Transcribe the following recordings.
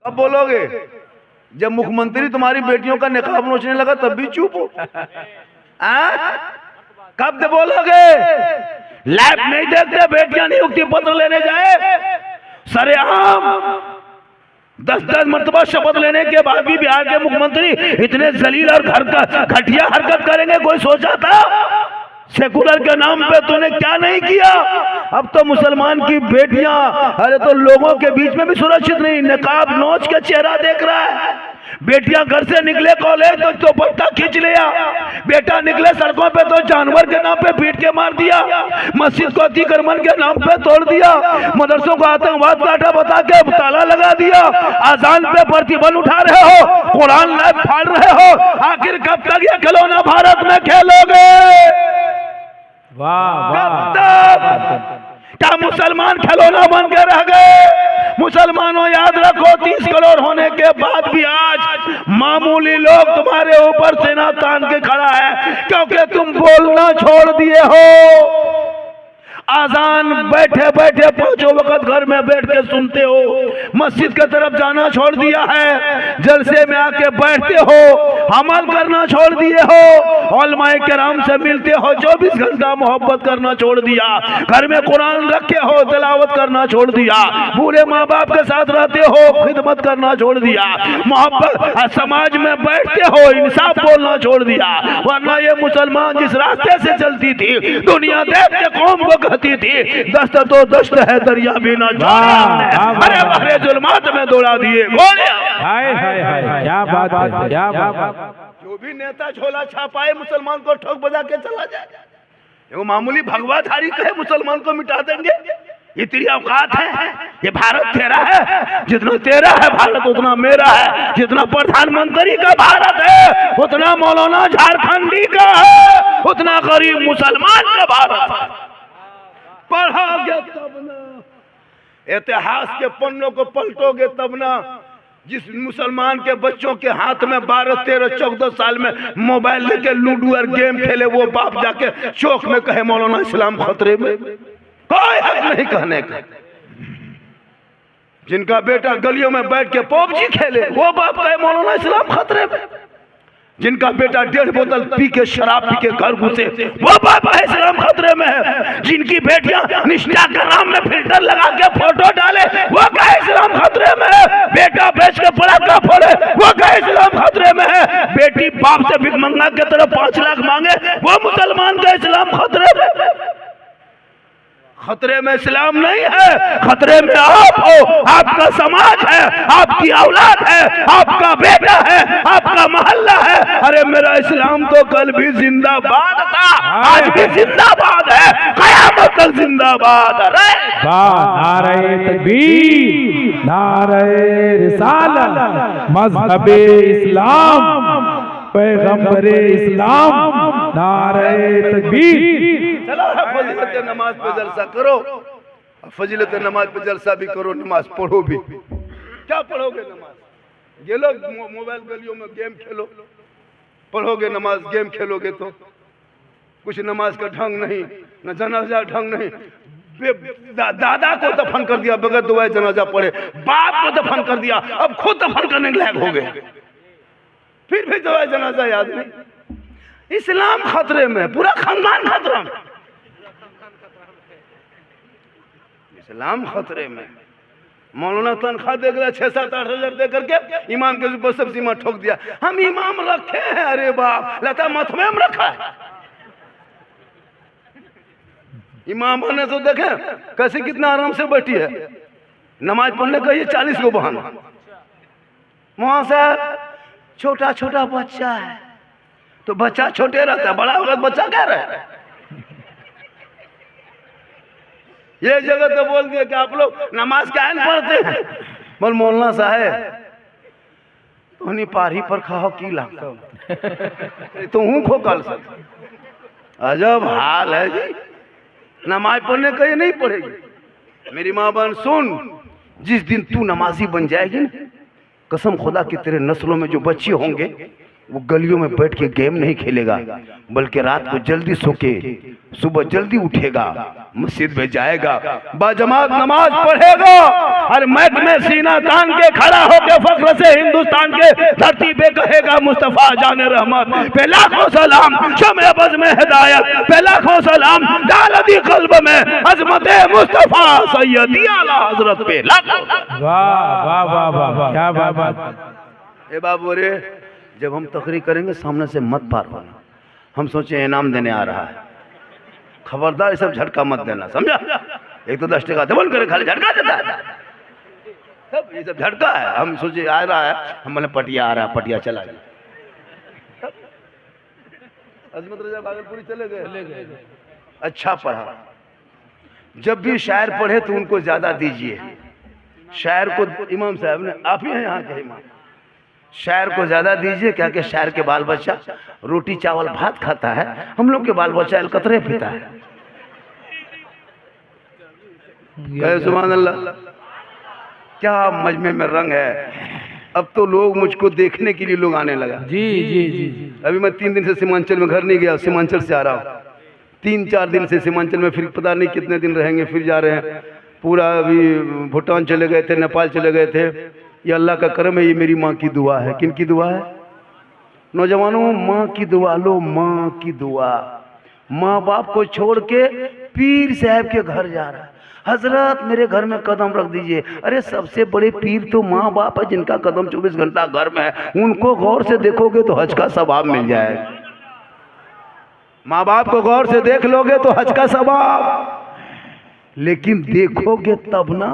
अब बोलोगे जब मुख्यमंत्री तुम्हारी बेटियों का निकाब नोचने लगा तब भी चुप हो? कब से बोलोगे? लैब नहीं देखते बेटियां नियुक्ति पत्र लेने जाए, सरेआम 10-10 मरतबा शपथ लेने के बाद भी बिहार के मुख्यमंत्री इतने जलील और घर का घटिया हरकत करेंगे? कोई सोचा था? सेकुलर के नाम पे तूने क्या नहीं किया? अब तो मुसलमान की बेटियां, अरे तो लोगों के बीच में भी सुरक्षित नहीं, नकाब नोच के चेहरा देख रहा है। बेटियां घर से निकले कॉलेज तो पट्टा खींच लिया, बेटा निकले सड़कों पे तो जानवर के नाम पे पीट के मार दिया, मस्जिद को अतिक्रमण के नाम पे तोड़ दिया, मदरसों को आतंकवाद का अड्डा बता के ताला लगा दिया, आजान पे प्रतिबंध उठा रहे हो, कुरान लाइव फाड़ रहे हो। आखिर कब तक ये खिलौना भारत में खेलोगे? कब तक? क्या मुसलमान खिलौना बन के रह गए? मुसलमानों याद रखो, 30 करोड़ होने के बाद भी आज मामूली लोग तुम्हारे ऊपर सेना तान के खड़ा है, क्योंकि तुम बोलना छोड़ दिए हो। आजान बैठे बैठे 5 वक्त घर में बैठ के सुनते हो, मस्जिद की तरफ जाना छोड़ दिया है, जलसे में आके बैठते हो, अमल करना छोड़ दिए हो, उलमाए किराम से मिलते हो, 24 घंटा मोहब्बत करना छोड़ दिया, घर में कुरान रखे हो, तिलावत करना छोड़ दिया, पूरे माँ बाप के साथ रहते हो, खिदमत करना छोड़ दिया, मोहब्बत समाज में बैठते हो, इंसाफ बोलना छोड़ दिया। वरना ये मुसलमान जिस रास्ते से चलती थी, दुनिया देख के कौम को थी, दस्त तो दस्त है दरिया भी ना जाने, अरे भरे जुल्मात में दौड़ा दिए गोले। क्या बात है, क्या बात। जो भी नेता झोला छापाए मुसलमान को ठोक बजा के चला जाए, वो मामूली भगवाधारी कहे मुसलमान को मिटा देंगे, ये तेरी औकात है? ये भारत तेरा है, जितना तेरा है भारत उतना मेरा है, जितना प्रधानमंत्री का भारत है उतना मौलाना झारखंडी का है, उतना गरीब मुसलमान का भारत है। पढ़ोगे तब ना, इतिहास के पन्नों को पलटोगे तब ना। जिस मुसलमान के बच्चों के हाथ में 12, 13, 14 साल में मोबाइल लेके लूडो और गेम खेले, वो बाप जाके चौक में कहे मौलाना इस्लाम खतरे में, कोई हक नहीं कहने का। जिनका बेटा गलियों में बैठ के पबजी खेले, वो बाप कहे मौलाना इस्लाम खतरे में। जिनका बेटा 1.5 बोतल पी के शराब पी के घर घुसे, वो बाप है इस्लाम खतरे में है। जिनकी बेटियां निष्ठा के नाम में फिल्टर लगा के फोटो डाले, वो कहे इस्लाम खतरे में है। बेटा बेच के पटाखा फोड़े, वो कहे इस्लाम खतरे में है। बेटी बाप से भिखमंगा की तरफ 5 लाख मांगे, वो मुसलमान का इस्लाम खतरे में। खतरे में इस्लाम नहीं है, खतरे में आप हो, आपका समाज है, आपकी औलाद है, आपका बेटा है, आपका मोहल्ला है। अरे मेरा इस्लाम तो कल भी जिंदाबाद था, आज भी जिंदाबाद है, कयामत तक जिंदाबाद है। नारे तकबीर, नारे रिसालत, मज़हबे इस्लाम, पैगंबरे इस्लाम, नारे तकबीर। चलो फजीलत नमाज पे जलसा करो, फजीलत नमाज पे जलसा भी करो, नमाज पढ़ो भी। क्या पढ़ोगे नमाज? ये लोग मोबाइल गलियों में गेम खेलो, पढ़ोगे नमाज, गेम खेलोगे तो कुछ नमाज का ढंग नहीं, न जनाजा ढंग नहीं। दादा को दफन कर दिया बगैर दुआए जनाजा पढ़े, बाप को दफन कर दिया, अब खुद दफन करने के लायक हो गए, फिर भी दुआए जनाजा याद नहीं। इस्लाम खतरे में, पूरा खानदान खतरे में, इस्लाम खतरे में। मौलाना तनख्वाह दे गया 6-7-8 हजार दे करके इमाम के ऊपर सब सीमा ठोक दिया। हम इमाम रखे हैं, अरे बाप लता मथवे में रखा है। इमाम ने तो देखे कैसे कितना आराम से बैठी है, नमाज पढ़ने का ये 40 को बहाना। वहां से छोटा छोटा बच्चा है, तो बच्चा छोटे रहता है, बड़ा होगा बच्चा क्या रहे। ये जगह तो बोल दिया कि आप लोग नमाज क्या नहीं पढ़ते हैं। बोल मौलाना साहब तो नहीं पारी पर खाओ की लगता तो हूँ खो कल सब। अजब हाल है जी, नमाज पढ़ने का ये नहीं पढ़ेगी। मेरी माँ बहन सुन, जिस दिन तू नमाजी बन जाएगी ना, कसम खुदा की तेरे नस्लों में जो बच्चे होंगे वो गलियों में बैठ के गेम नहीं खेलेगा, बल्कि रात को जल्दी सो के सुबह जल्दी उठेगा, मस्जिद में जाएगा, बाजमात नमाज पढ़ेगा और मैक में सीना तान के खड़ा होकर फख्र से हिंदुस्तान के धरती पे कहेगा मुस्तफा जाने रहमत पे लाखों सलाम, शमे बज़ में हिदायत पे लाखों सलाम, डाल दी कल्ब में अजमत मुस्तफा सैयदी आला हजरत पे लाखों। वाह वाह वाह वाह, क्या बात। ए बाबू रे, जब हम तकरीर करेंगे सामने से मत पार होना, हम सोचे इनाम देने आ रहा है, खबरदार ये सब झटका मत देना, समझा? एक तो 10 टका डबल करे खाली झटका देता है, सब ये सब झटका है। हम सोचे आ रहा है, हम बोले पटिया आ रहा है, पटिया चला गया। अजमत रजा भागलपुरी चले गए। अच्छा पढ़ा, जब भी शायर पढ़े तो उनको ज्यादा दीजिए। शायर को इमाम साहब ने, आप ही हैं यहाँ के इमाम, शायर को ज्यादा दीजिए, क्या कि शायर के बाल बच्चा रोटी चावल भात खाता है, हम लोग के बाल बच्चा अलकतरे पीता है। सुभान अल्लाह, क्या मजमे में रंग है। अब तो लोग मुझको देखने के लिए लोग आने लगा। जी जी जी। अभी मैं 3 दिन से सीमांचल में घर नहीं गया, सीमांचल से आ रहा हूँ, 3-4 दिन से सीमांचल में, फिर पता नहीं कितने दिन रहेंगे, फिर जा रहे हैं। पूरा अभी भूटान चले गए थे, नेपाल चले गए थे। ये अल्लाह का करम है, ये मेरी माँ की दुआ है। किन की दुआ है? नौजवानों, माँ की दुआ लो, माँ की दुआ। माँ बाप को छोड़ के पीर साहब के घर जा रहा है, हजरत मेरे घर में कदम रख दीजिए। अरे सबसे बड़े पीर तो माँ बाप है, जिनका कदम 24 घंटा घर में है। उनको गौर से देखोगे तो हज का सवाब मिल जाएगा। माँ बाप को गौर से देख लोगे तो हज का सवाब, लेकिन देखोगे तब ना,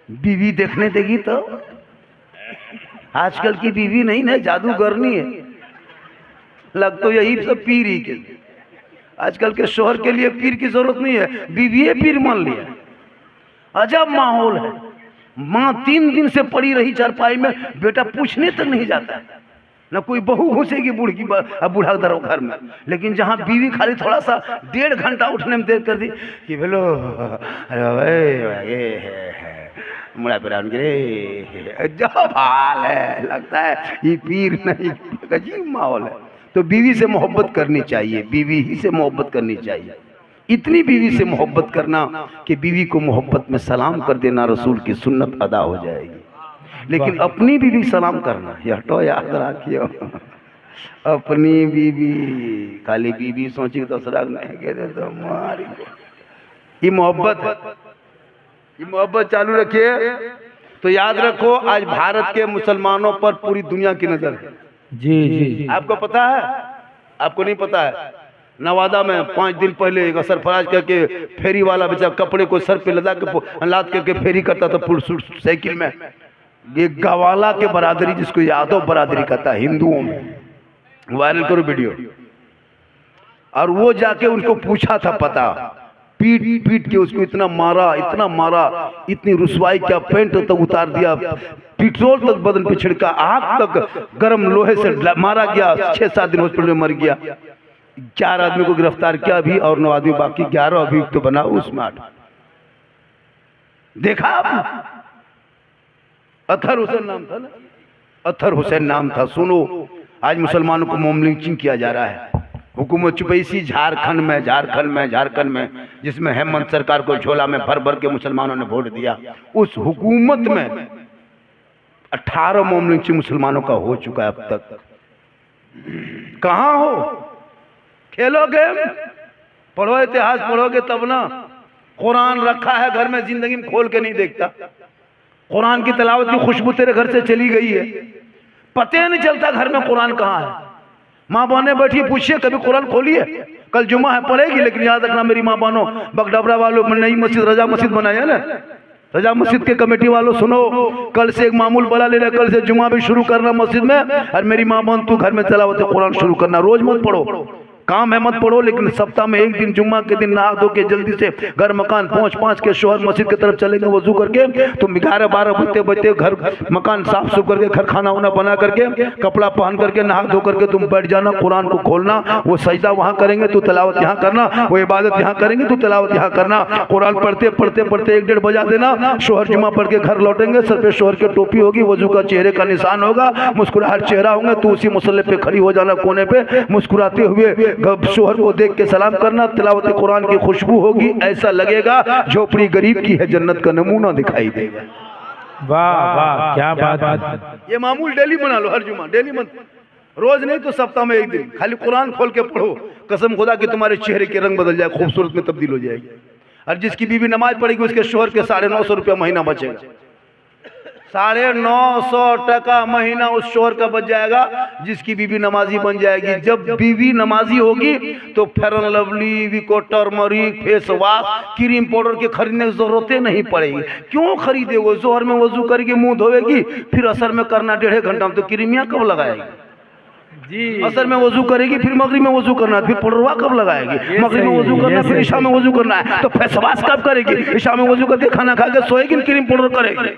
बीवी देखने देगी तो। आजकल की बीवी नहीं ना, जादूगरनी है, लग तो यही सब पीर ही के। आजकल के शोहर के लिए पीर की जरूरत नहीं है, बीवी पीर मान लिया। अजब माहौल है। माँ 3 दिन से पड़ी रही चारपाई में, बेटा पूछने तक नहीं जाता है, न कोई बहू घुसेगी बूढ़ा दरो घर में। लेकिन जहाँ बीवी खाली थोड़ा सा 1.5 घंटा उठने में देर कर दी कि बोलो मुड़ा पिरान गिरे, जब हाल है, लगता है ये पीर नहीं, अजीब माहौल है। तो बीवी से मोहब्बत करनी चाहिए, बीवी ही से मोहब्बत करनी चाहिए। इतनी बीवी से मोहब्बत करना कि बीवी को मोहब्बत में सलाम कर देना, रसूल की सुन्नत अदा हो जाएगी। लेकिन अपनी बीवी सलाम करना, यह तो याद रखियो, अपनी बीवी, खाली बीवी सोची दूसरा नहीं कहते तो मारी। ये मोहब्बत है, ये मोहब्बत चालू रखिए। तो याद रखो, आज भारत के मुसलमानों पर पूरी दुनिया की नजर है। जी जी। आपको पता है? आपको नहीं पता है? नवादा में 5 दिन पहले एक सरफराज करके फेरी वाला बेचा कपड़े को सर पे लदा के लाद करके फेरी करता था साइकिल में। ये गवाला के बरादरी, जिसको यादव बरादरी कहता है हिंदुओं में, वायरल करो वीडियो। और वो जाके उनको पूछा था पता, पीट पीट के उसको इतना मारा, इतनी रुसवाई, क्या पैंट तक उतार दिया, पेट्रोल तक बदन पे छिड़का, आग तक गर्म लोहे से मारा गया। 6-7 दिन हॉस्पिटल में मर गया। 4 आदमी को गिरफ्तार किया अभी, और 9 आदमी बाकी, 11 अभियुक्त तो बना उसमें 8। देखा आप? अतहर हुसैन नाम था ना, अतहर हुसैन नाम था। सुनो, आज मुसलमानों को मोम लिंचिंग किया जा रहा है। हुकूमत चुपैसी झारखंड में, जिसमें हेमंत सरकार को झोला में भर भर के मुसलमानों ने वोट दिया, उस हुकूमत में 18 मोम लिंचिंग मुसलमानों का हो चुका है अब तक। कहाँ हो? खेलोगे, पढ़ो इतिहास, पढ़ोगे तब ना। कुरान रखा है घर में, जिंदगी में खोल के नहीं देखता। कुरान की तिलावत की खुशबू तेरे घर से चली गई है, पता नहीं चलता घर में कुरान कहाँ है। माँ बहने बैठी, पूछिए कभी कुरान खोलिए, कल जुमा है पढ़ेगी। लेकिन याद रखना मेरी माँ बहनों, बगडबरा वालों में नई मस्जिद रजा मस्जिद बनाई है ना, रजा मस्जिद के कमेटी वालों सुनो, कल से एक मामूल बना लेना, कल से जुमा भी शुरू करना मस्जिद में। और मेरी माँ बहन, तू घर में तिलावत कुरान शुरू करना, रोज मत पढ़ो, काम है मत पढ़ो, लेकिन सप्ताह में एक दिन जुम्मा के दिन नहा धो के जल्दी से घर मकान पहुंच के शोहर मस्जिद की तरफ चलेंगे वजू करके, तुम 11-12 बजते घर मकान साफ सुफ करके, घर खाना वाना बना करके, कपड़ा पहन करके, नहा धो करके तुम बैठ जाना, कुरान को खोलना, वो सजदा वहाँ करेंगे तो तिलावत यहाँ करना, वो इबादत यहाँ करेंगे तो तिलावत यहाँ करना। कुरान पढ़ते पढ़ते पढ़ते 1-1:30 बजा देना, शोहर जुम्मा पढ़ के घर लौटेंगे, सर पे शोहर की टोपी होगी, वजू का चेहरे का निशान होगा, मुस्कुराहट चेहरा होंगे, तो उसी मुसल्ले पे खड़ी हो जाना कोने पे, मुस्कुराते हुए शोहर को देख के सलाम करना, तिलावत कुरान की खुशबू होगी, ऐसा लगेगा झोपड़ी गरीब की है, जन्नत का नमूना दिखाई देगा। वाह वाह क्या बात। ये मामूल डेली बना लो, हर जुमा डेली मत, रोज नहीं तो सप्ताह में एक दिन खाली कुरान खोल के पढ़ो, कसम खुदा कि तुम्हारे चेहरे के रंग बदल जाए, खूबसूरत में तब्दील हो जाएगी। और जिसकी बीवी नमाज पढ़ेगी उसके शोहर के 950 रुपया महीना बचेगा, 950 टका महीना उस शोहर का बच जाएगा जिसकी बीवी नमाजी बन जाएगी। जब बीवी नमाजी होगी तो fair and lovely, Vicco, turmeric, face wash, cream powder के खरीदने की जरूरत नहीं पड़ेगी। क्यों खरीदेगो? जोहर में वजू करके मुंह धोएगी, फिर असर में करना 1.5 घंटा में, तो क्रीमिया कब लगाएगी जी? असर में वजू करेगी, फिर मगरिब में वजू करना है, फिर पड़वा कब लगाएगी? मगरिब में वजू करना, फिर ईशा में वजू करना है, तो फेस वॉश कब करेगी? ईशा में वजू करके खाना खा के सोएगी, क्रीम पाउडर करेगी।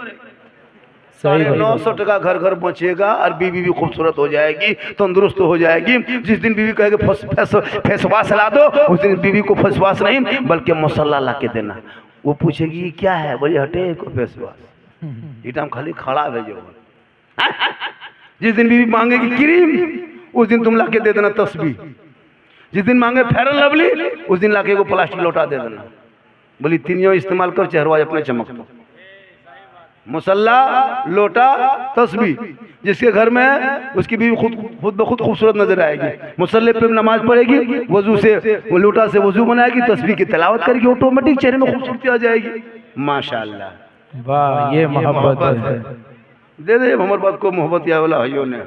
950 टका घर घर बचेगा और बीवी भी खूबसूरत हो जाएगी, तंदुरुस्त हो जाएगी। जिस दिन बीवी कहेगी फेस वॉश ला दो, उस दिन बीवी को फेस वॉश नहीं बल्कि मसाला ला के देना। वो पूछेगी क्या है, बोले हटे को फेस वॉश, इटा खाली खड़ा भेजो। जिस दिन बीवी मांगेगी क्रीम, उस दिन तुम ला के दे देना तस्बीह। जिस दिन मांगे फेयर एंड लवली, उस दिन ला के प्लास्टिक लौटा दे देना। बोली तीनों इस्तेमाल कर, चेहरा अपने चमक दो। मुसल्ला, लोटा, तस्बीह। जिसके घर में उसकी बीवी खुद ब खुद खूबसूरत नजर आएगी, मुसल्ले पे नमाज पढ़ेगी, वजू से लोटा से वजू बनाएगी, तस्बीह की तिलावत करेगी, ऑटोमेटिक चेहरे में खूबसूरती आ जाएगी। माशाअल्लाह, वाह ये मोहब्बत है। दे दे हमारे बात को मोहब्बत या वाला भाइयों ने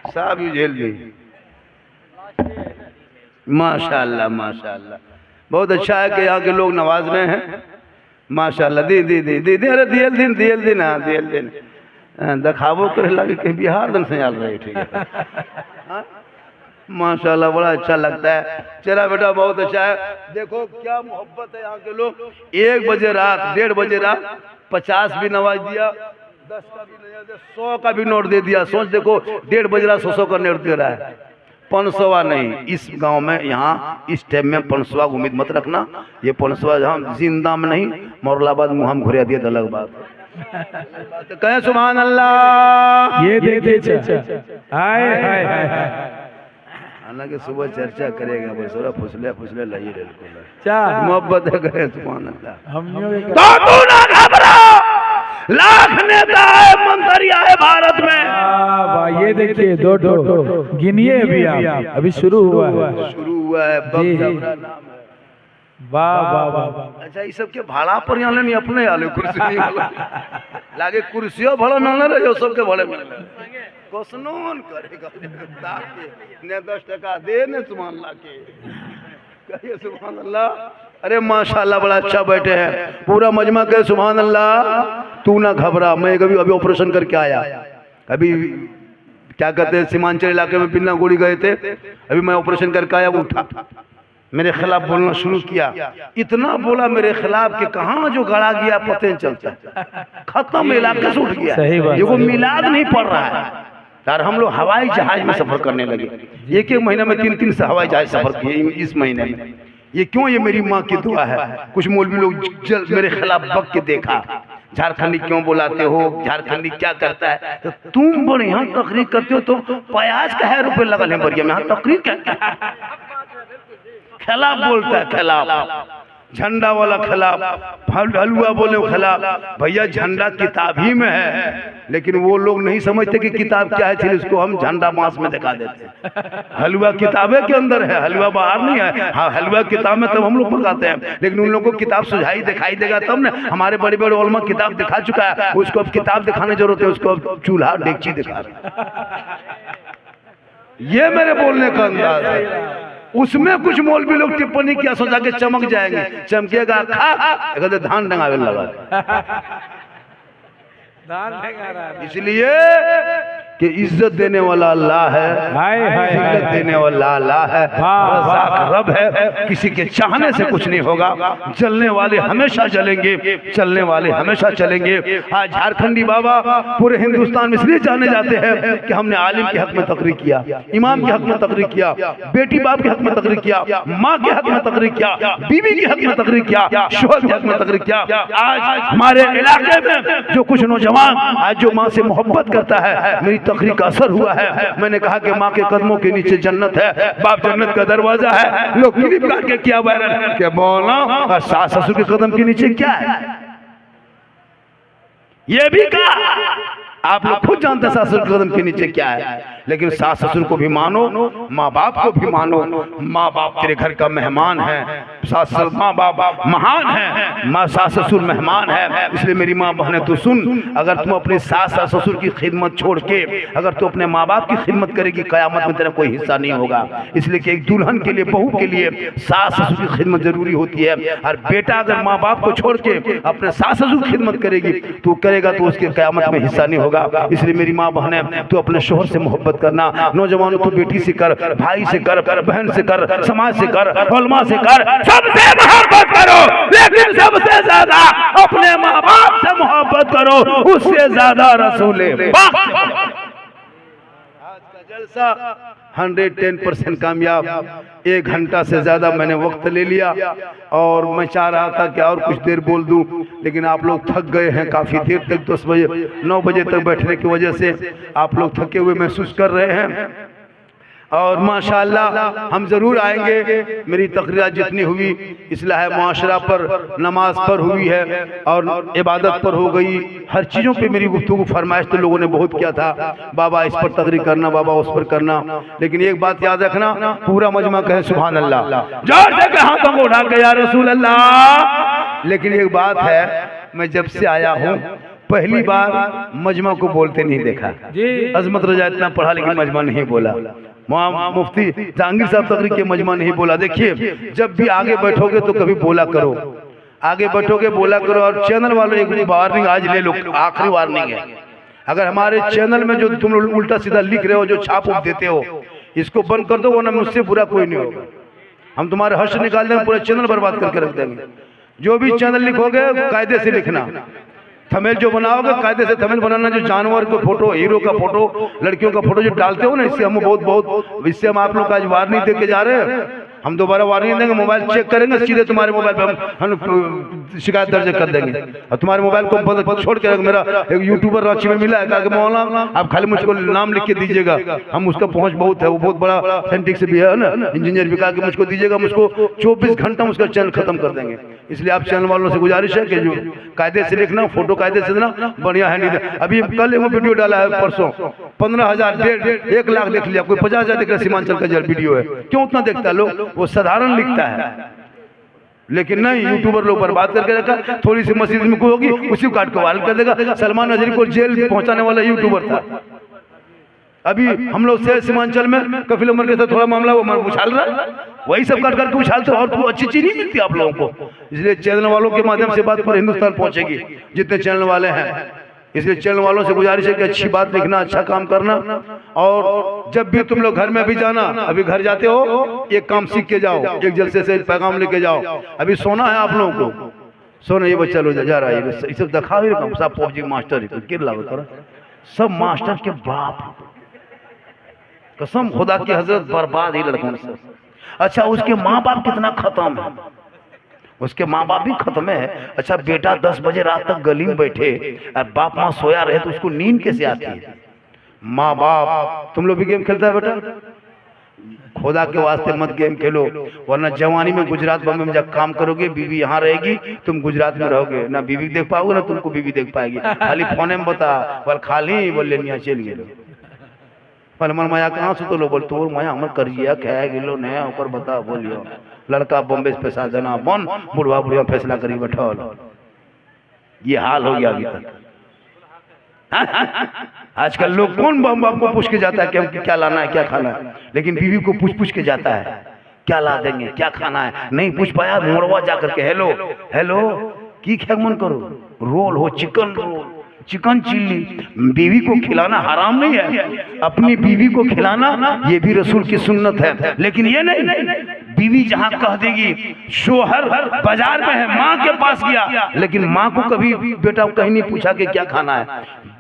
साहब यू झेल दी। माशाअल्लाह माशाअल्लाह, बहुत अच्छा है कि यहाँ के लोग नवाज रहे हैं। माशाअल्लाह, दी दी दी दी दी, अरे दियल दिन हाँ दियल दिन दिखावो करे लगे कि बिहार दिन से याद रहे। ठीक है, माशाअल्लाह, बड़ा अच्छा लगता है। चला बेटा, बहुत अच्छा है। देखो क्या मोहब्बत है यहाँ के लोग। 1 बजे रात, 1:30 बजे रात 50 भी नवाज दिया, 10 का भी नहीं दिया, 100 का भी नोट दे दिया। सोच देखो, 1:30 बजे रात 100 का नोट दे रहा है। 500 नहीं, इस गांव में यहाँ इस टाइम में 500 उम्मीद मत रखना। ये 500 हम जिंदा में नहीं, मौलाबाद मुँह हम घुरिया दिए तो अलग बात। तो कहें सुभान अल्लाह। ये देखिए, हाय हाय हाय, हालांकि सुबह चर्चा करेगा, बस थोड़ा फुसले लाइए क्या मोहब्बत है। कहे सुभान अल्लाह। हम तो तू ना घबरा, लाख नेता है, मंत्रिया है भारत में। वाह ये देखिए, दो गिनिए अभी आप, अभी शुरू हुआ है। वाह वाह वाह। अच्छा, ये सब के भाड़ा पर यहाँ नहीं, अपने आले कुर्सी नहीं लागे, कुर्सियों भला मिलने रहे, सबके भले मिलने कोसनोन करेगा ने 10 टका दे ने सुभान अल्लाह के कहिए सुभान अल्लाह। अरे माशाअल्लाह, बड़ा अच्छा बैठे हैं, पूरा मजमा कहे सुभान अल्लाह। तू ना घबरा, मैं अभी ऑपरेशन करके आया, अभी क्या कहते हैं सीमांचल इलाके में बिन्ना गोड़ी गए थे, अभी मैं ऑपरेशन करके आया। वो उठा, मेरे खिलाफ बोलना शुरू किया, इतना बोला मेरे खिलाफ कि कहाँ जो गड़ा गया पता नहीं चलता, खत्म, इलाके से उठ गया। ये वो मिलाद नहीं पड़ रहा है यार। हम लोग हवाई जहाज में सफर करने लगे, 1-1 महीने में 3-3 से हवाई जहाज सफर किए इस महीने में। ये क्यों? ये मेरी माँ की दुआ है। कुछ मौलवी लोग मेरे खिलाफ बक के देखा, झारखंडी क्यों बुलाते हो, झारखंडी क्या करता है, तो तुम बड़े यहाँ तकरीर करते हो, तो प्याज का है रुपये लगल है बढ़िया में, यहाँ तकरीर क्या खिलाफ बोलता है, खिलाफ झंडा वाला खिलाफ, हलुआ बोले खिलाफ। भैया झंडा किताब ही में है, लेकिन वो लोग नहीं समझते कि किताब क्या है, फिर इसको हम झंडा मांस में दिखा देते हैं। हलवा किताबें के अंदर है, हलवा बाहर नहीं है। हाँ, हलवा किताब में तब हम लोग पकाते हैं, लेकिन उन लोगों को किताब सुझाई दिखाई देगा तब ना। हमारे बड़े बड़े उलमा किताब दिखा चुका है, उसको अब किताब दिखाने की जरूरत है, उसको अब चूल्हा डेगची दिखा। ये मेरे बोलने का अंदाज है। उसमें कुछ मौलवी लोग टिप्पणी किया, सोचा के चमक जाएंगे, चमकेगा खा कहते धान डंगावे लगा। इसलिए कि इज्जत देने वाला अल्लाह है, हाय हाय जिल्लत देने वाला अल्लाह है, रज़ाक रब है। किसी के चाहने से कुछ नहीं होगा। जलने वाले हमेशा जलेंगे, चलने वाले हमेशा चलेंगे। आज झारखंडी बाबा पूरे हिंदुस्तान में इसलिए जाने जाते हैं कि हमने आलिम के हक में तकरीर किया, इमाम के हक में तकरीर किया, बेटी बाप के हक में तकरीर किया, माँ के हक में तकरीर किया, बीवी के हक में तकरीर किया, शोहर के हक में तकरीर किया। आज हमारे इलाके में जो कुछ नौजवान आज जो माँ से मोहब्बत करता है, मेरी तकरीर का असर हुआ है। मैंने कहा कि माँ के कदमों के नीचे जन्नत है, बाप जन्नत का दरवाजा है। लोग क्लिप काट के क्या वायरल क्या बोलना, और सास ससुर के कदम के नीचे क्या है ये भी कहा। आप लोग खुद जानते हैं सास ससुर के कदम के नीचे क्या है। लेकिन सास ससुर को भी मानो, माँ बाप को भी मानो। माँ बाप तेरे घर का मेहमान है, सास ससुर माँ बाप महान है, माँ सास ससुर मेहमान है। इसलिए मेरी माँ बहनें तो सुन, अगर तुम अपने सास ससुर की खिदमत छोड़ के अगर तू अपने माँ बाप की खिदमत करेगी, कयामत में तेरा कोई हिस्सा नहीं होगा। इसलिए कि एक दुल्हन के लिए, बहू के लिए सास ससुर की खिदमत जरूरी होती है। और बेटा अगर माँ बाप को छोड़ के अपने सास ससुर की खिदमत करेगी, तू करेगा तो उसके कयामत में हिस्सा नहीं होगा। इसलिए मेरी माँ बहनें, तू अपने शोहर से मोहब्बत करना। नौजवानों तो बेटी से कर, भाई से कर, बहन से कर, समाज से कर, उलमा से कर, सबसे मोहब्बत करो। लेकिन सबसे ज्यादा अपने माँ बाप से मोहब्बत करो, उससे ज्यादा रसूले पाक से मोहब्बत। आज का जलसा 110% कामयाब। 1 घंटा से ज्यादा मैंने वक्त ले लिया और मैं चाह रहा था कि और कुछ देर बोल दूं, लेकिन आप लोग थक गए हैं काफी देर तक। 10 बजे 9 बजे तक बैठने की वजह से आप लोग थके हुए महसूस कर रहे हैं। और माशाअल्लाह हम जरूर आएंगे। मेरी तकरीर जितनी हुई इस्लाह मुआशरा पर, नमाज पर हुई है और इबादत पर हो गई। हर चीज़ों पे मेरी गुफ्तगू फरमाइश तो लोगों ने बहुत किया था, बाबा इस पर तकरीर करना, बाबा उस पर करना। लेकिन एक बात याद रखना, पूरा मजमा कहे सुभान अल्लाह, जोर से कहा तुम उठा के या रसूल अल्लाह। लेकिन एक बात है, मैं जब से आया हूँ पहली बार मजमा को बोलते नहीं देखा। अजमत रजा इतना पढ़ा लेकिन मजमा नहीं बोला। मुफ्ती जहांगीर साहब तकरीर के मजमा नहीं बोला। देखिए, जब भी आगे बैठोगे तो कभी बोला करो, आगे बैठोगे बोला करो। और चैनल वालों एक वार्निंग आज ले लो, आखिरी वार्निंग है। अगर हमारे चैनल में जो तुम लोग उल्टा सीधा लिख रहे हो, जो छाप देते हो, इसको बंद कर दो, वरना मुझसे बुरा कोई नहीं होगा। हम तुम्हारे हर्ष निकाल देंगे, पूरा चैनल बर्बाद करके रख देंगे। जो भी चैनल लिखोगे कायदे से लिखना, थंबनेल जो बनाओगे कायदे से थंबनेल बनाना। जो जानवर का फोटो, हीरो का फोटो, लड़कियों का फोटो जो डालते हो ना, इससे हम इससे हम आप लोग का आज वार्निंग दे के जा रहे हैं। हम दोबारा वार्निंग देंगे, मोबाइल चेक करेंगे, सीधे तुम्हारे मोबाइल पे हम शिकायत दर्ज कर देंगे। और तुम्हारे मोबाइल को छोड़ के मेरा एक यूट्यूबर रांची में मिला है, कहा कि मौलाना आप खाली मुझको नाम लिख के दीजिएगा, हम उसका पहुंच बहुत है, वो बहुत बड़ा साइंटिस्ट से भी है ना, इंजीनियर भी, कहा कि मुझको दीजिएगा, मुझको 24 घंटा उसका चैनल खत्म कर देंगे। इसलिए आप चैनल वालों से गुजारिश है कि जो कायदे से लिखना, फोटो कायदे से देना, बढ़िया है। नहीं अभी कल वो वीडियो डाला है परसों, 15,000 1 लाख देख लिया, कोई 50,000 देख रहा, सीमांचल का जल वीडियो है। क्यों उतना देखता है लोग? वो साधारण लिखता है, लेकिन नहीं, यूट्यूबर लोग बर्बाद करके रखा। थोड़ी सी मस्जिद में कोई होगी, उसी को काट के वायरल कर देगा। सलमान नजरी को जेल पहुंचाने वाला यूट्यूबर था। अभी हम लोग से सीमांचल में कफिल उमर के साथ थोड़ा मामला वो उछाल रहा है, वही सब काट करके उछालते, और तो अच्छी चीज नहीं मिलती आप लोगों को। इसलिए चैनल वालों के माध्यम से बात पूरे हिंदुस्तान पहुंचेगी, जितने चैनल वाले हैं। इसलिए चैनल वालों से गुजारिश है कि अच्छी बात लिखना, अच्छा काम करना। और जब भी तुम लोग घर में भी जाना, अभी घर जाते हो एक काम सीख के जाओ, एक जलसे से पैगाम लेके जाओ। अभी सोना है आप लोगों को, सोना ये बच्चा लोग जा रहा है, ये सब दिखा भी रहा सब पबजी मास्टर सब मास्टर के बाप, कसम खुदा की हजरत, बर्बाद ही लड़कों से। अच्छा, उसके माँ बाप कितना खत्म है, उसके माँ बाप भी खत्म है। अच्छा, बेटा 10 बजे रात तक गली में बैठे और बाप माँ सोया रहे तो उसको नींद कैसे आती है? माँ बाप, तुम लोग भी गेम खेलता है बेटा? खुदा के वास्ते मत गेम खेलो, वरना जवानी में गुजरात बम्बे में जब काम करोगे, बीवी यहाँ रहेगी, तुम गुजरात में रहोगे, ना बीवी देख पाओगे ना तुमको बीवी देख पाएगी। खाली फोने में बता बोल, खाली बोल लेनिया चल गए पर मन माया कहाँ से तो लो बोल, तोर माया हमर करिया खे गिलो नया ऊपर बता बोलियो। लड़का बॉम्बे से पैसा देना बन, बुढ़वा बुढ़वा फैसला करी बैठो। ये हाल हो गया अभी तक। आजकल लोग कौन बाप को पूछ के जाता है कि हमको क्या लाना है, क्या खाना है, लेकिन बीवी को पूछ के जाता है क्या ला देंगे, क्या खाना है। नहीं पूछ पाया, मोड़वा जा करके हेलो हेलो की खे मन करो, रोल हो, चिकन रोल, चिकन चिल्ली बीवी को खिलाना हराम नहीं है, अपनी बीवी को खिलाना ये भी रसूल की सुन्नत है। लेकिन ये नहीं, बीवी जहां कह देगी, शोहर बाजार में है, माँ के पास गया, लेकिन माँ को कभी बेटा कहीं नहीं पूछा कि क्या खाना है,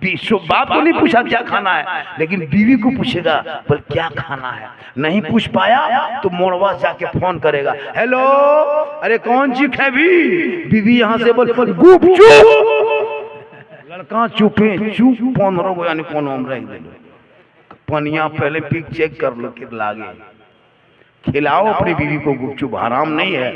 बाप को नहीं पूछा क्या खाना है, लेकिन बीवी को पूछेगा पर क्या खाना है। नहीं पूछ पाया तो मोड़वा जाके फोन करेगा, हेलो अरे कौन सी खेबी, बीवी यहाँ से बोल गुपचुप, लड़का चुपे चुप 15 गो यानी कौन हम रह दे, पनिया पहले पिक चेक कर लो कि लागे, खिलाओ अपनी बीवी को गुपचुप, हराम नहीं है,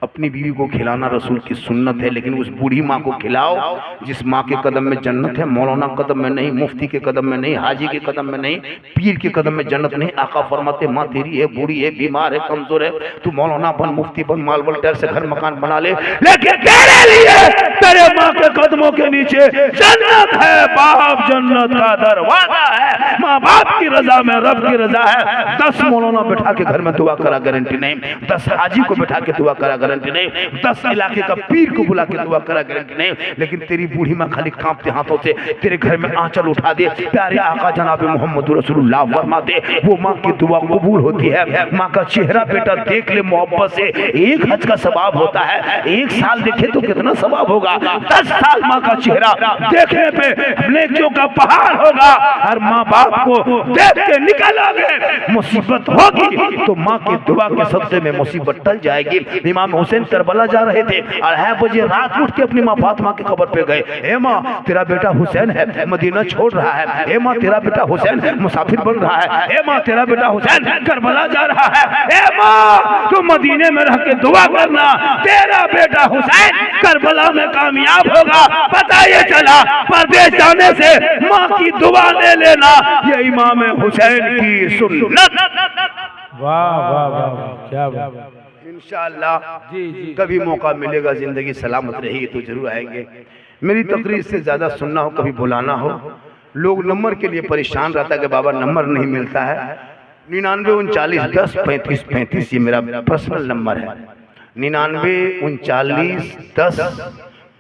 अपनी बीवी को खिलाना रसूल की सुन्नत है। लेकिन उस बूढ़ी माँ को खिलाओ जिस माँ के कदम में जन्नत है, मौलाना कदम में नहीं, मुफ्ती के कदम में नहीं, हाजी के कदम में नहीं, पीर के कदम में जन्नत नहीं। आका फरमाते माँ तेरी है, बूढ़ी है, बीमार है, कमजोर है, तू मौलाना बन, मुफ्ती बन, मालवल टैर से घर मकान बना ले, लेकिन तेरे लिए तेरे माँ के कदमों के नीचे जन्नत है, बाप जन्नत का दरवाजा है, माँ बाप की रजा में रब की रजा है। 10 मौलाना बैठा के घर में दुआ करा गारंटी नहीं, 10 हाजी को बैठा के दुआ करा गारंटी नहीं, 10 इलाके का पीर को बुला के दुआ करा गारंटी नहीं, लेकिन तेरी बूढ़ी माँ खाली कांपते हाथों से तेरे घर में आंचल उठा दे, प्यारे आका जनाब मोहम्मद रसूलुल्लाह फरमा दे, वो माँ की दुआ कबूल होती है। माँ का चेहरा बेटा देख ले मोहब्बत से, 1 हज का सवाब होता है, 1 साल देखे तो कितना सवाब होगा, 10 साल माँ का चेहरा देखने पे नेकियों का पहाड़ होगा। हर माँ बाप को देख के निकलोगे, मुसीबत होगी तो माँ की दुआ के सदक़े में मुसीबत टल जाएगी। इमाम हुसैन करबला जा रहे थे, 2:30 बजे रात उठ के अपनी माँ फातिमा की खबर पे गए, हे माँ तेरा बेटा हुसैन है मदीना छोड़ रहा है, हे माँ तेरा बेटा हुसैन मुसाफिर बन रहा है, हे माँ तेरा बेटा हुसैन करबला जा रहा है, हे माँ तू मदीने में रह के दुआ करना, तेरा बेटा हुसैन करबला में कामयाब होगा। पता ये चला परदेश जाने से माँ की दुआ ले लेना, ये इमाम हुसैन की सुन्नत। वाह वाह वाह, क्या बात, इंशाअल्लाह जी जी, कभी मौका मिलेगा, जिंदगी सलामत रहेगी तो जरूर आएंगे। मेरी तकरीर से ज्यादा सुनना हो, कभी बुलाना हो, लोग नंबर के लिए परेशान रहता है कि बाबा नंबर नहीं मिलता है। 99 39 10 35 35 ये मेरा पर्सनल नंबर है, 99 39 10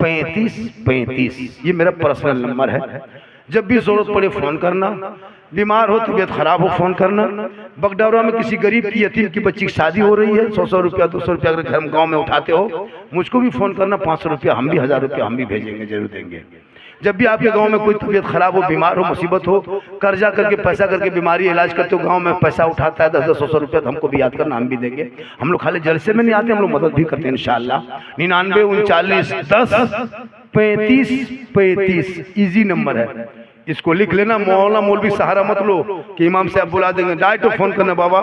35 35 ये मेरा पर्सनल नंबर है। जब भी जरूरत पड़े फोन करना, बीमार हो, तबीयत खराब हो, फोन करना। बगडौरा में किसी गरीब की यतीम की बच्ची की शादी हो रही है, 100 रुपया 200 रुपया अगर घर गाँव में उठाते हो, मुझको भी फोन करना, 500 रुपया हम भी, 1000 रुपया हम भी भेजेंगे, जरूर देंगे। जब भी आपके गांव में कोई तबीयत खराब हो, बीमार हो, मुसीबत हो, कर्जा करके पैसा करके बीमारी इलाज करते हो, गांव में पैसा उठाता है 10-10 100 रुपया, तो हमको भी याद करना, हम भी देंगे। हम लोग खाली जलसे में नहीं आते, हम लोग मदद भी करते हैं इंशाअल्लाह। 99 39 10 35 35 इजी नंबर है, इसको लिख लेना। मौलाना मौलवी सहारा मत लो कि इमाम साहब बुला देंगे, डायरेक्ट फोन करना, बाबा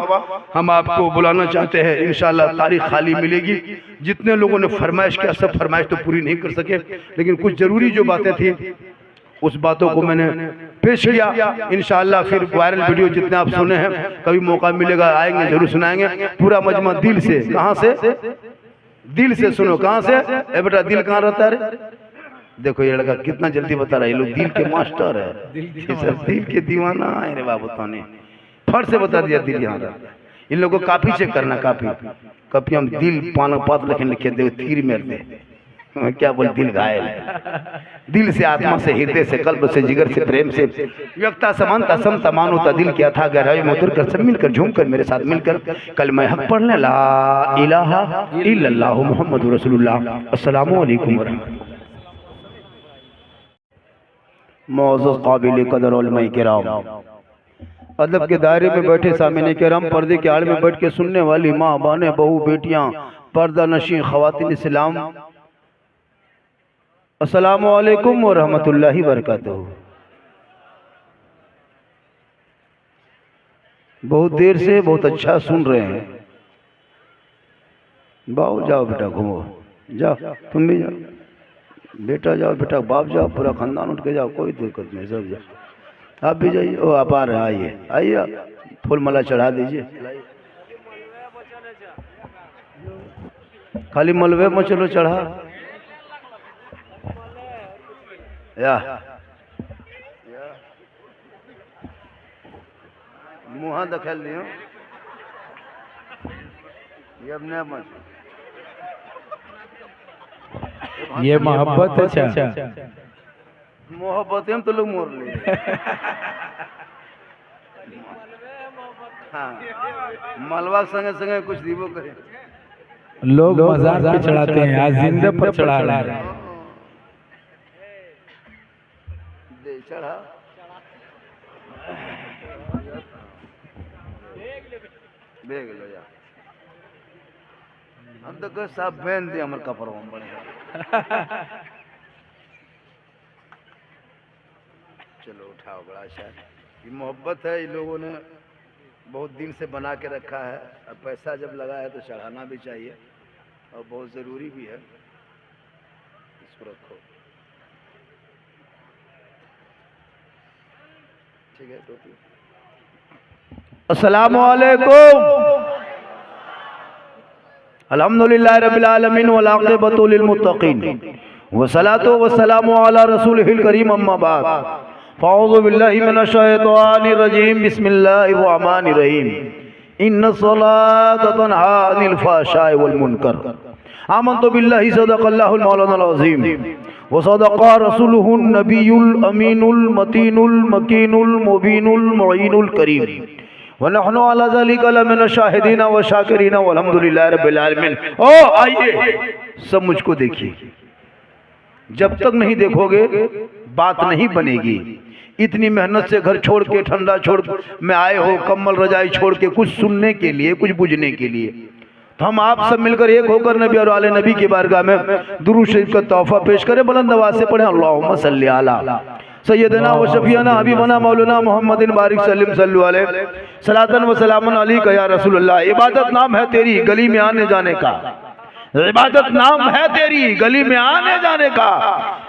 हम आपको बुलाना चाहते हैं, इंशाल्लाह तारीख खाली मिलेगी। जितने लोगों ने फरमाइश किया, सब फरमाइश तो पूरी नहीं कर सके, लेकिन कुछ जरूरी जो बातें थी उस बातों को मैंने पेश किया। इंशाअल्लाह फिर वायरल वीडियो जितने आप सुने हैं, कभी मौका मिलेगा आएंगे, जरूर सुनाएंगे। पूरा मजमा दिल से, कहाँ से, दिल से सुनो। कहाँ से? ए बेटा दिल कहाँ रहता है? देखो ये लड़का कितना जल्दी बता रहा है, ये लोग दिल के मास्टर है, ये सब दिल के दीवाना है रे बाबू। तो ने फट से बता दिया दिल यहाँ रहता है। इन लोगों को काफी चेक करना, काफी हम दिल पाना पात लिखे दे, तीर मेर दे, क्या बोल, दिल घायल है। दिल से, आत्मा से, हृदय से, कल्ब से, जिगर से, प्रेम से, व्यक्ता समानता समता मानवता, दिल की अथाह गहराई में उतर कर सब मिलकर झूमकर मेरे साथ मिलकर कलमा हक पढ़ लें, ला इलाहा इल्लल्लाह मुहम्मदुर रसूलुल्लाह। अस्सलामु अलैकुम व रहमतुल्लाह। मौजूद काबिल कदर उलमा किराम, अदब के दायरे में बैठे सामने किराम, पर्दे के आड़ में बैठ के सुनने वाली माँ, बहनें, बहू, बेटियां, पर्दा नशी ख़वातीन इस्लाम, अस्सलामु अलैकुम व रहमतुल्लाहि व बरकातहू। बहुत देर से बहुत अच्छा सुन रहे हैं। बाओ जाओ बेटा, घूमो, जाओ तुम भी जाओ बेटा, जाओ बेटा, बाप जाओ, पूरा खानदान उठ के जाओ, कोई दिक्कत नहीं, सब जाओ। आप भी जाइए। ओ आप आ रहे हैं, आइए आइए, फूल माला चढ़ा दीजिए। खाली मलबे में चलो चढ़ा या मुँह दखल दियो, ये अब नया मत, ये मोहब्बत है। अच्छा मोहब्बत में तो लोग मोर ले। हाँ, मलबा संगे संगे कुछ दीवो करे। लोग मजार पे चढ़ाते हैं, आज जिंदे पर चढ़ा रहे हैं। दे चढ़ा बेग लो यार, हम तो कह साहब बहन दे हमर कपड़ों में बढ़िया। चलो उठाओ, बड़ा अच्छा। ये मोहब्बत है, इन लोगों ने बहुत दिन से बना के रखा है। अब पैसा जब लगा है तो चढ़ाना भी चाहिए और बहुत ज़रूरी भी है। इसको रखो, ठीक है। टोपी। अस्सलामु अलैकुम। अल्हम्दुलिल्लाह रब्बिल आलमीन वल आक़िबतु लिल मुत्तक़ीन वस्सलातु वस्सलामु अला रसूलिहिल करीम अम्मा बाद। फ़अऊज़ु बिल्लाहि मिनश शैतानिर रजीम। बिस्मिल्लाहिर रहमानिर रहीम। इन्नस सलाता तन्हा अनिल फ़हशाइ वल मुनकर। आमन्तु बिल्लाहि सदक़ल्लाहुल मौलानाल अज़ीम व सदक़ा रसूलुहुन नबियुल अमीनुल मतीनुल मकीनुल मुबीनुल मुईनुल करीम व नहनु अला ज़ालिका लमिन शाहिदीन व शाकिरीन वल्हम्दुलिल्लाहि रब्बिल आलमीन। ओ आइए, सब मुझको देखिए। जब तक नहीं देखोगे बात नहीं बनेगी। इतनी मेहनत से घर छोड़ के, ठंडा छोड़ में आए हो, कम्बल रजाई छोड़ के, कुछ सुनने के लिए, कुछ बुझने के लिए। तो हम आप सब मिलकर एक होकर नबी और आले नबी की बारगाह में दुरूद शरीफ का तोहफा पेश करें। बुलंद आवाज से पढ़ें अल्लाहुम्मा सल्ली अला सय्यदना व शफीना हबीबना मौलाना मोहम्मदिन बारिक सल्लम सल्लु अलैहि सलातन व सलामन अलैका या रसूलल्लाह। इबादत नाम है तेरी गली में आने जाने का, इबादत नाम है तेरी गली में आने जाने का।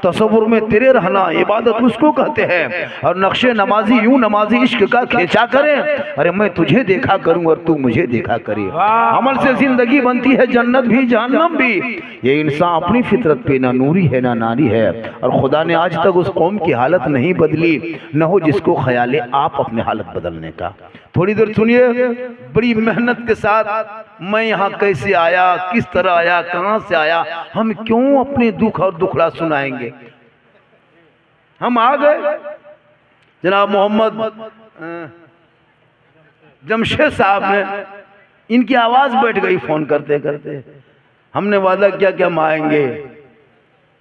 तसव्वुर में तेरे रहना इबादत उसको कहते हैं। और नक्शे नमाजी यूं नमाजी इश्क का खींचा करें। अरे मैं तुझे देखा करूं और तू मुझे देखा करे। अमल से जिंदगी बनती है जन्नत भी जहन्नम भी। ये इंसान अपनी फितरत पे ना नूरी है ना नारी है। और खुदा ने आज तक उस कौम की हालत नहीं बदली, न हो जिसको ख्याल है आप अपने हालत बदलने का। थोड़ी देर सुनिए। बड़ी मेहनत के साथ मैं यहाँ कैसे आया, किस तरह आया, कहाँ से आया, हम क्यों अपने दुख और दुखड़ा सुनाएंगे। हम आ गए। जनाब मोहम्मद जमशेद साहब ने, इनकी आवाज बैठ गई फोन करते करते। हमने वादा किया कि हम आएंगे।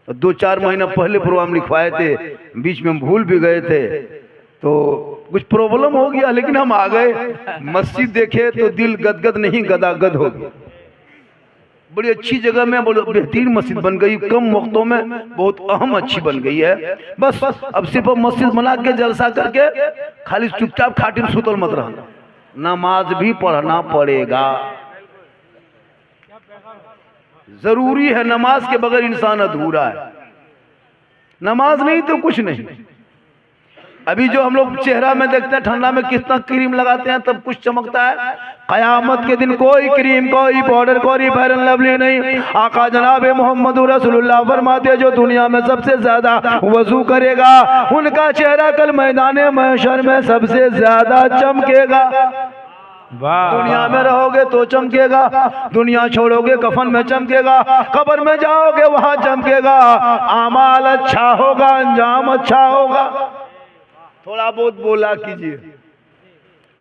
2-4 महीना पहले प्रोग्राम लिखवाए थे, बीच में हम भूल भी गए थे, तो कुछ प्रॉब्लम हो गया, लेकिन हम आ गए। मस्जिद देखे तो दिल गदगद नहीं गदागद हो गया। बड़ी अच्छी जगह में बेहतरीन मस्जिद बन गई, कम वक्तों में बहुत अहम अच्छी बन गई है। बस अब सिर्फ मस्जिद बना के जलसा करके खाली चुपचाप खाटी में सुतल मत रहना, नमाज भी पढ़ना पड़ेगा। जरूरी है, नमाज के बगैर इंसान अधूरा है। नमाज नहीं तो कुछ नहीं। अभी जो हम लोग चेहरा में देखते हैं, ठंडा में कितना क्रीम लगाते हैं तब कुछ चमकता है। कयामत के दिन कोई क्रीम, कोई पाउडर, कोई फेयर एंड लवली नहीं। आका जनाब मोहम्मद रसूलुल्लाह फरमाते जो दुनिया में सबसे ज्यादा वजू करेगा उनका चेहरा कल मैदान महशर में सबसे ज्यादा चमकेगा। दुनिया में रहोगे तो चमकेगा, दुनिया छोड़ोगे कफन में चमकेगा, कब्र में जाओगे वहां चमकेगा। आमाल अच्छा होगा, अंजाम अच्छा होगा। थोड़ा बहुत बोला कीजिए।